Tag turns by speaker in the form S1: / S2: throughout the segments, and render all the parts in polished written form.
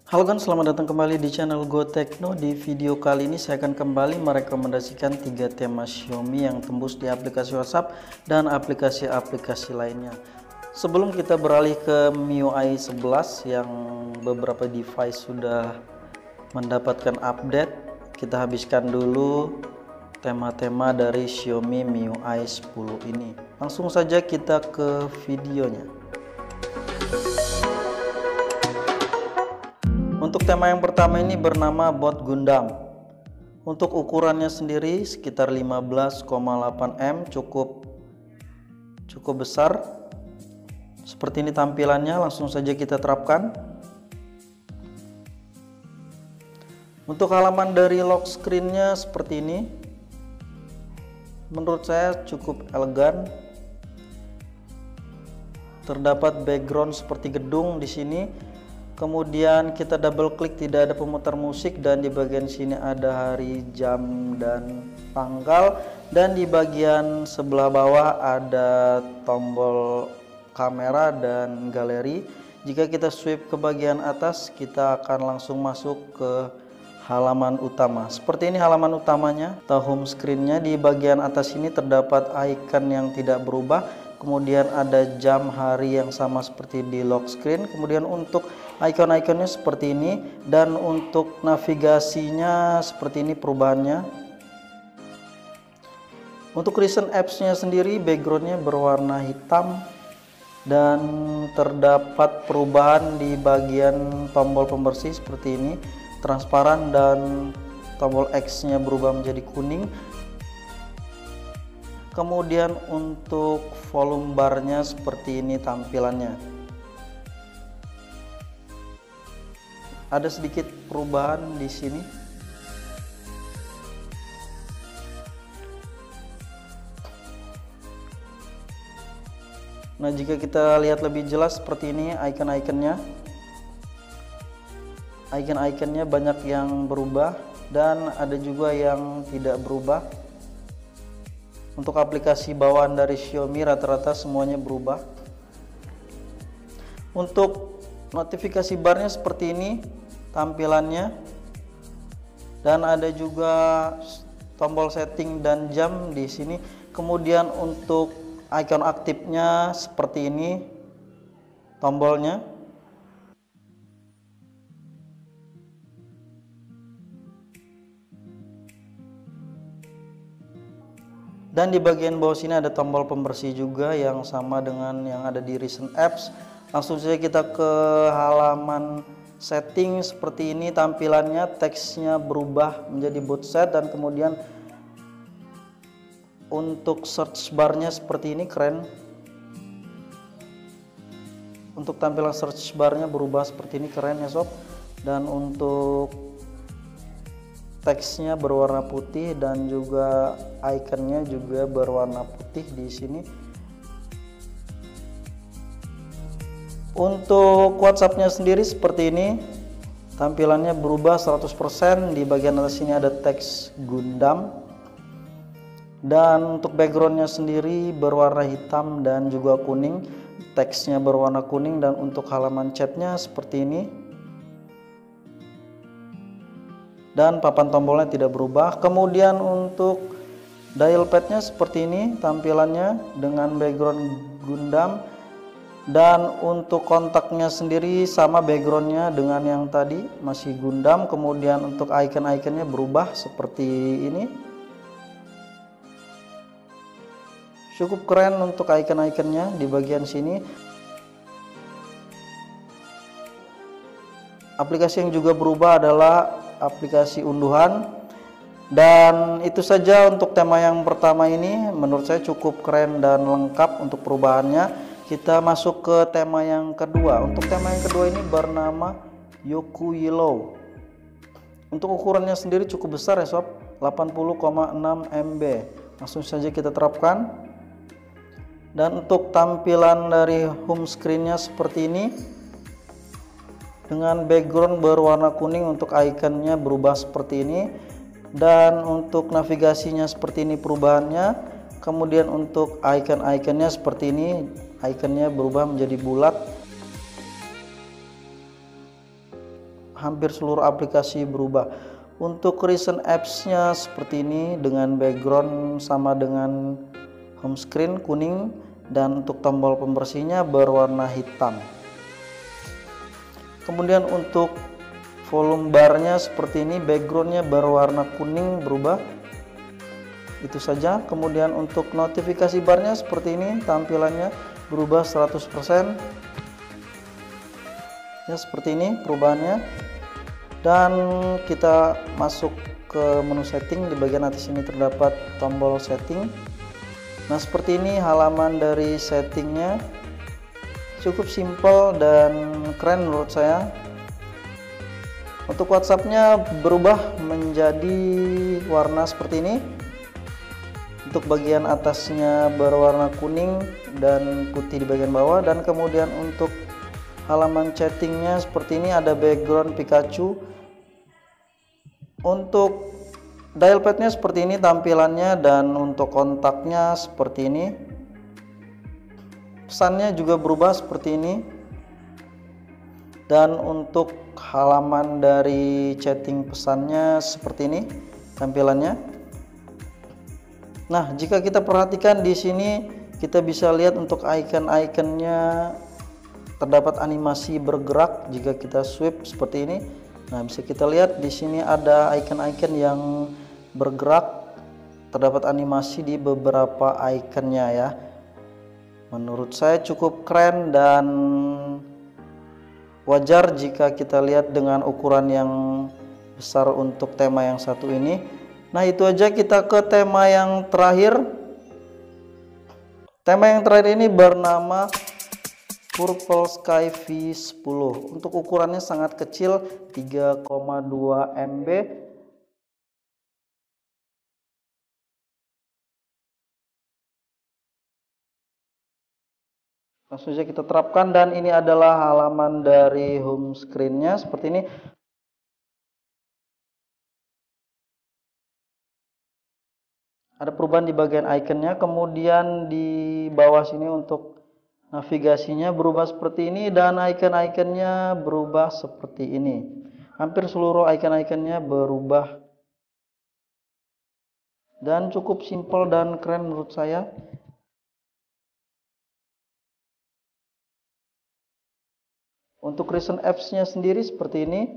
S1: Halo kan, selamat datang kembali di channel GoTechno. Di video kali ini saya akan kembali merekomendasikan 3 tema Xiaomi yang tembus di aplikasi WhatsApp dan aplikasi-aplikasi lainnya. Sebelum kita beralih ke MIUI 11 yang beberapa device sudah mendapatkan update, kita habiskan dulu tema-tema dari Xiaomi MIUI 10 ini. Langsung saja kita ke videonya. Untuk tema yang pertama ini bernama Bot Gundam. Untuk ukurannya sendiri sekitar 15,8 mm, cukup besar. Seperti ini tampilannya, langsung saja kita terapkan. Untuk halaman dari lock screen-nya seperti ini. Menurut saya cukup elegan. Terdapat background seperti gedung di sini. Kemudian kita double klik, tidak ada pemutar musik, dan di bagian sini ada hari, jam, dan tanggal, dan di bagian sebelah bawah ada tombol kamera dan galeri. Jika kita swipe ke bagian atas, kita akan langsung masuk ke halaman utama. Seperti ini halaman utamanya atau home screen-nya. Di bagian atas ini terdapat icon yang tidak berubah. Kemudian ada jam, hari yang sama seperti di lock screen. Kemudian untuk icon-iconnya seperti ini, dan untuk navigasinya seperti ini perubahannya. Untuk recent apps-nya sendiri background-nya berwarna hitam dan terdapat perubahan di bagian tombol pembersih seperti ini, transparan, dan tombol X-nya berubah menjadi kuning. Kemudian untuk volume bar-nya seperti ini tampilannya. Ada sedikit perubahan di sini. Nah, jika kita lihat lebih jelas seperti ini icon-iconnya. Icon-iconnya banyak yang berubah dan ada juga yang tidak berubah. Untuk aplikasi bawaan dari Xiaomi rata-rata semuanya berubah. Untuk notifikasi barnya seperti ini tampilannya, dan ada juga tombol setting dan jam di sini. Kemudian untuk icon aktifnya seperti ini tombolnya. Dan di bagian bawah sini ada tombol pembersih juga yang sama dengan yang ada di recent apps. Langsung saja kita ke halaman setting. Seperti ini tampilannya, teksnya berubah menjadi bold set, dan kemudian untuk search barnya seperti ini, keren. Untuk tampilan search barnya berubah seperti ini, keren ya sob. Dan untuk teksnya berwarna putih dan juga ikonnya juga berwarna putih di sini. Untuk WhatsApp-nya sendiri seperti ini. Tampilannya berubah 100%. Di bagian atas sini ada teks Gundam. Dan untuk background-nya sendiri berwarna hitam dan juga kuning. Teksnya berwarna kuning, dan untuk halaman chat-nya seperti ini. Dan papan tombolnya tidak berubah. Kemudian untuk dial pad-nya seperti ini tampilannya dengan background Gundam. Dan untuk kontaknya sendiri sama backgroundnya dengan yang tadi, masih Gundam. Kemudian untuk icon-iconnya berubah seperti ini. Cukup keren untuk icon-iconnya di bagian sini. Aplikasi yang juga berubah adalah aplikasi unduhan. Dan itu saja untuk tema yang pertama ini. Menurut saya cukup keren dan lengkap untuk perubahannya. Kita masuk ke tema yang kedua. Untuk tema yang kedua ini bernama Youku Yellow. Untuk ukurannya sendiri cukup besar ya sob, 80,6 MB. Langsung saja kita terapkan. Dan untuk tampilan dari home screen-nya seperti ini, dengan background berwarna kuning. Untuk ikonnya berubah seperti ini, dan untuk navigasinya seperti ini perubahannya. Kemudian untuk icon-iconnya seperti ini, ikonnya berubah menjadi bulat. hampir seluruh aplikasi berubah. Untuk recent apps-nya seperti ini dengan background sama dengan home screen kuning, dan untuk tombol pembersihnya berwarna hitam. Kemudian untuk volume barnya seperti ini, backgroundnya berwarna kuning berubah. Itu saja. Kemudian untuk notifikasi barnya seperti ini, tampilannya berubah 100%. Ya, seperti ini perubahannya. Dan kita masuk ke menu setting. Di bagian atas ini terdapat tombol setting. Nah, seperti ini halaman dari settingnya. Cukup simple dan keren menurut saya. Untuk WhatsApp-nya berubah menjadi warna seperti ini. Untuk bagian atasnya berwarna kuning dan putih di bagian bawah, dan kemudian untuk halaman chattingnya seperti ini, ada background Pikachu. Untuk dialpadnya seperti ini tampilannya, dan untuk kontaknya seperti ini. Pesannya juga berubah seperti ini, dan untuk halaman dari chatting pesannya seperti ini tampilannya. Nah, jika kita perhatikan di sini, kita bisa lihat untuk icon-iconnya terdapat animasi bergerak. Jika kita swipe seperti ini, nah bisa kita lihat di sini ada icon-icon yang bergerak, terdapat animasi di beberapa iconnya ya. Menurut saya cukup keren dan wajar jika kita lihat dengan ukuran yang besar untuk tema yang satu ini. Nah, itu aja, kita ke tema yang terakhir. Tema yang terakhir ini bernama Purple Sky V10. Untuk ukurannya sangat kecil, 3,2 MB. Langsung saja kita terapkan, dan ini adalah halaman dari home screen-nya seperti ini. Ada perubahan di bagian ikonnya, kemudian di bawah sini untuk navigasinya berubah seperti ini, dan icon-iconnya berubah seperti ini. Hampir seluruh icon-iconnya berubah dan cukup simple dan keren menurut saya. Untuk recent apps-nya sendiri seperti ini,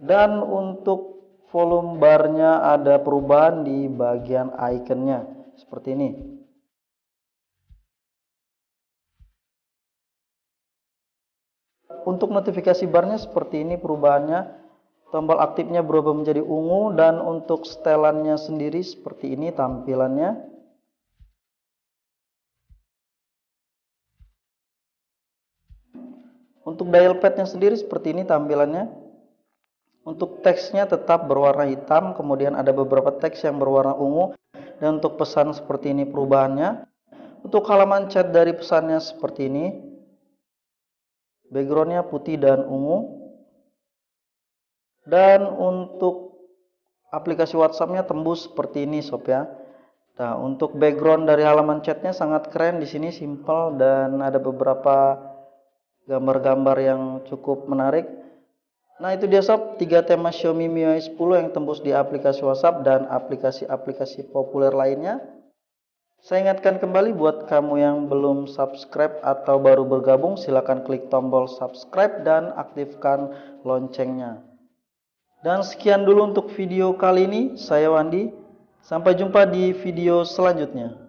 S1: dan untuk volume barnya ada perubahan di bagian iconnya seperti ini. Untuk notifikasi barnya seperti ini perubahannya, tombol aktifnya berubah menjadi ungu, dan untuk setelannya sendiri seperti ini tampilannya. Untuk dialpadnya sendiri seperti ini tampilannya. Untuk teksnya tetap berwarna hitam, kemudian ada beberapa teks yang berwarna ungu, dan untuk pesan seperti ini perubahannya. Untuk halaman chat dari pesannya seperti ini, backgroundnya putih dan ungu, dan untuk aplikasi WhatsAppnya tembus seperti ini sob ya. Nah, untuk background dari halaman chatnya sangat keren, di sini simple dan ada beberapa gambar-gambar yang cukup menarik. Nah, itu dia sob, 3 tema Xiaomi MIUI 10 yang tembus di aplikasi WhatsApp dan aplikasi-aplikasi populer lainnya. Saya ingatkan kembali buat kamu yang belum subscribe atau baru bergabung, silakan klik tombol subscribe dan aktifkan loncengnya. Dan sekian dulu untuk video kali ini, saya Wandi. Sampai jumpa di video selanjutnya.